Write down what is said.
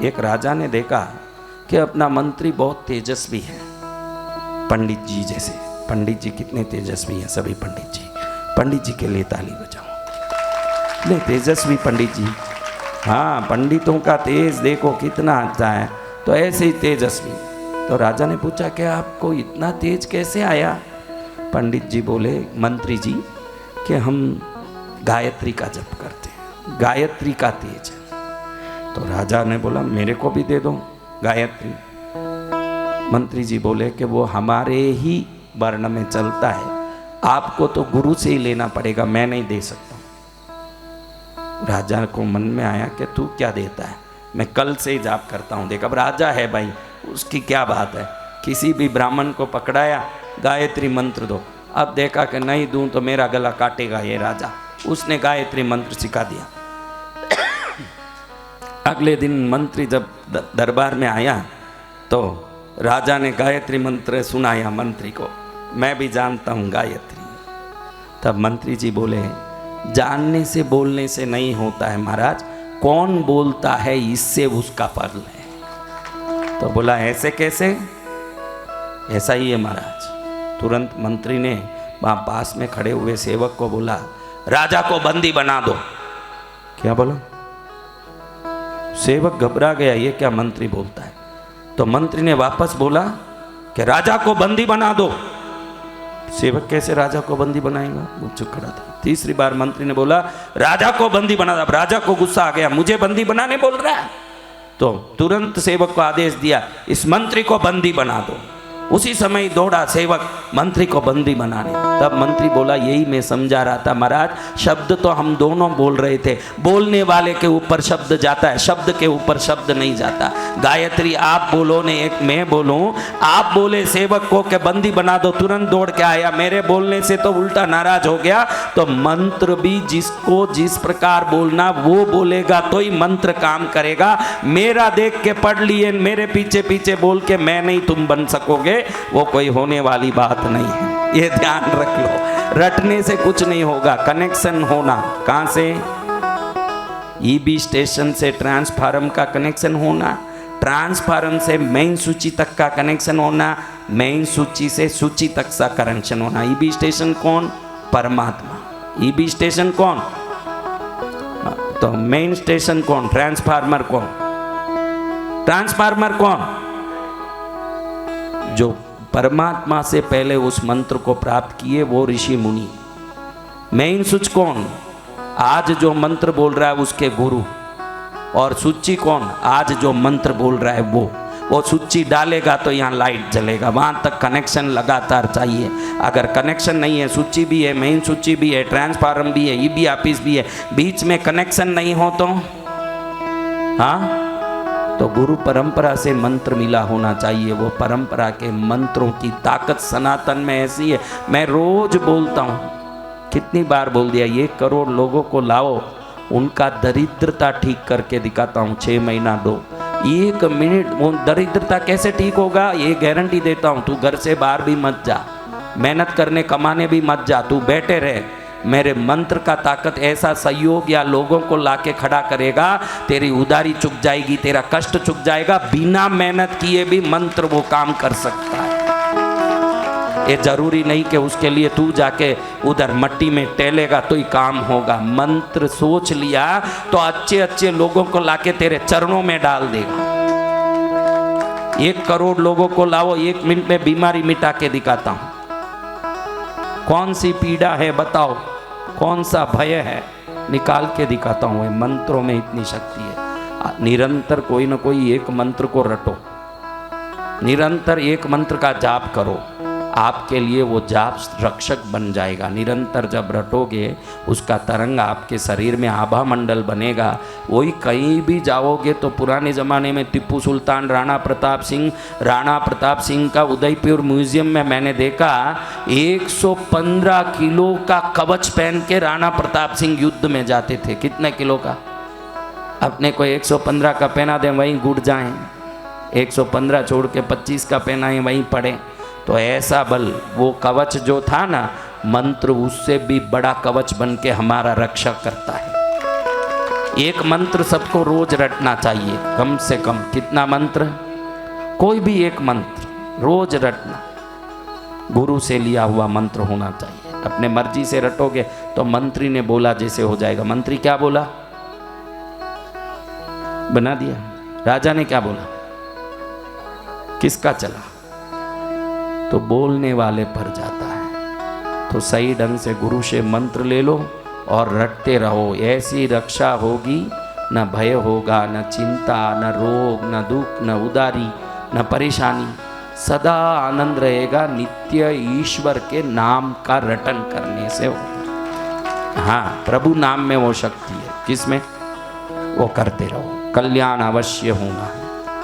एक राजा ने देखा कि अपना मंत्री बहुत तेजस्वी है, पंडित जी जैसे। पंडित जी कितने तेजस्वी हैं सभी पंडित जी। पंडित जी के लिए ताली बजाओ। नहीं, तेजस्वी पंडित जी, हाँ, पंडितों का तेज देखो कितना अच्छा है, तो ऐसे ही तेजस्वी। तो राजा ने पूछा कि आपको इतना तेज कैसे आया? पंडित जी बोले, मंत्री जी, कि हम गायत्री का जप करते हैं, गायत्री का तेज है। तो राजा ने बोला, मेरे को भी दे दो गायत्री। मंत्री जी बोले कि वो हमारे ही वर्ण में चलता है, आपको तो गुरु से ही लेना पड़ेगा, मैं नहीं दे सकता। राजा को मन में आया कि तू क्या देता है, मैं कल से ही जाप करता हूँ। देख, अब राजा है भाई, उसकी क्या बात है। किसी भी ब्राह्मण को पकड़ाया, गायत्री मंत्र दो। अब देखा कि नहीं दूं तो मेरा गला काटेगा ये राजा, उसने गायत्री मंत्र सिखा दिया। अगले दिन मंत्री जब दरबार में आया तो राजा ने गायत्री मंत्र सुनाया मंत्री को, मैं भी जानता हूँ गायत्री। तब मंत्री जी बोले, जानने से बोलने से नहीं होता है महाराज, कौन बोलता है इससे उसका फल है। तो बोला, ऐसे कैसे? ऐसा ही है महाराज। तुरंत मंत्री ने वहाँ पास में खड़े हुए सेवक को बोला, राजा को बंदी बना दो। क्या बोला? सेवक घबरा गया, ये क्या मंत्री बोलता है। तो मंत्री ने वापस बोला कि राजा को बंदी बना दो। सेवक कैसे राजा को बंदी बनाएगा, वो चुप खड़ा था। तीसरी बार मंत्री ने बोला, राजा को बंदी बना दो। अब राजा को गुस्सा आ गया, मुझे बंदी बनाने बोल रहा है। तो तुरंत सेवक को आदेश दिया, इस मंत्री को बंदी बना दो। उसी समय दौड़ा सेवक मंत्री को बंदी बनाने। तब मंत्री बोला, यही मैं समझा रहा था महाराज, शब्द तो हम दोनों बोल रहे थे, बोलने वाले के ऊपर शब्द जाता है, शब्द के ऊपर शब्द नहीं जाता। गायत्री आप बोलो ने एक मैं बोलूं, आप बोले सेवक को के बंदी बना दो, तुरंत दौड़ के आया, मेरे बोलने से तो उल्टा नाराज हो गया। तो मंत्र भी जिसको जिस प्रकार बोलना वो बोलेगा तो ही मंत्र काम करेगा। मेरा देख के पढ़ लिए, मेरे पीछे पीछे बोल के मैं नहीं तुम बन सकोगे, वो कोई होने वाली बात नहीं है, ये ध्यान रख लो। रटने से कुछ नहीं होगा, कनेक्शन होना। कहां से? ईबी स्टेशन से ट्रांसफार्म का कनेक्शन होना, ट्रांसफार्म से मेन सूची तक का कनेक्शन होना, मेन सूची से सूची तक का कनेक्शन होना। ईबी स्टेशन कौन? परमात्मा। ईबी स्टेशन कौन? तो मेन स्टेशन कौन? ट्रांसफार्मर कौन? ट्रांसफार्मर कौन? जो परमात्मा से पहले उस मंत्र को प्राप्त किए वो ऋषि मुनि। मेन स्विच कौन? आज जो मंत्र बोल रहा है उसके गुरु। और सूची कौन? आज जो मंत्र बोल रहा है वो सूची डालेगा तो यहाँ लाइट जलेगा, वहाँ तक कनेक्शन लगातार चाहिए। अगर कनेक्शन नहीं है, सूची भी है, मेन सूची भी है, ट्रांसफार्मर भी है, ईबी ऑफिस भी है, बीच में कनेक्शन नहीं हो तो हाँ, तो गुरु परंपरा से मंत्र मिला होना चाहिए। वो परंपरा के मंत्रों की ताकत सनातन में ऐसी है, मैं रोज बोलता हूँ, कितनी बार बोल दिया, 1 करोड़ लोगों को लाओ, उनका दरिद्रता ठीक करके दिखाता हूँ। 6 महीना दो, 1 मिनट, वो दरिद्रता कैसे ठीक होगा ये गारंटी देता हूँ। तू घर से बाहर भी मत जा, मेहनत करने कमाने भी मत जा, तू बैठे रहे, मेरे मंत्र का ताकत ऐसा सहयोग या लोगों को लाके खड़ा करेगा, तेरी उधारी चुक जाएगी, तेरा कष्ट चुक जाएगा। बिना मेहनत किए भी मंत्र वो काम कर सकता है। ये जरूरी नहीं कि उसके लिए तू जाके उधर मट्टी में टेलेगा तो ही काम होगा। मंत्र सोच लिया तो अच्छे अच्छे लोगों को लाके तेरे चरणों में डाल देगा। 1 करोड़ लोगों को लाओ, 1 मिनट में बीमारी मिटा के दिखाता हूँ। कौन सी पीड़ा है बताओ, कौन सा भय है, निकाल के दिखाता हूँ। मंत्रों में इतनी शक्ति है। निरंतर कोई ना कोई एक मंत्र को रटो, निरंतर एक मंत्र का जाप करो, आपके लिए वो जाप रक्षक बन जाएगा। निरंतर जब रटोगे उसका तरंग आपके शरीर में आभा मंडल बनेगा। वही कहीं भी जाओगे तो पुराने ज़माने में टीपू सुल्तान, राणा प्रताप सिंह का उदयपुर म्यूजियम में मैंने देखा 115 किलो का कवच पहन के राणा प्रताप सिंह युद्ध में जाते थे। कितने किलो का? अपने को 115 का पहना दें वहीं गुड़ जाएं, 115 छोड़ के 25 का पहनाएं वहीं पड़े। तो ऐसा बल, वो कवच जो था ना, मंत्र उससे भी बड़ा कवच बन के हमारा रक्षा करता है। एक मंत्र सबको रोज रटना चाहिए, कम से कम। कितना मंत्र? कोई भी एक मंत्र रोज रटना, गुरु से लिया हुआ मंत्र होना चाहिए। अपने मर्जी से रटोगे तो मंत्री ने बोला जैसे हो जाएगा। मंत्री क्या बोला? बना दिया। राजा ने क्या बोला? किसका चला? तो बोलने वाले पर जाता है। तो सही ढंग से गुरु से मंत्र ले लो और रटते रहो, ऐसी रक्षा होगी, न भय होगा, न चिंता, न रोग, न दुख, न उदारी, न परेशानी, सदा आनंद रहेगा। नित्य ईश्वर के नाम का रटन करने से होगा। हाँ, प्रभु नाम में वो शक्ति है। किसमें? वो करते रहो, कल्याण अवश्य होना है।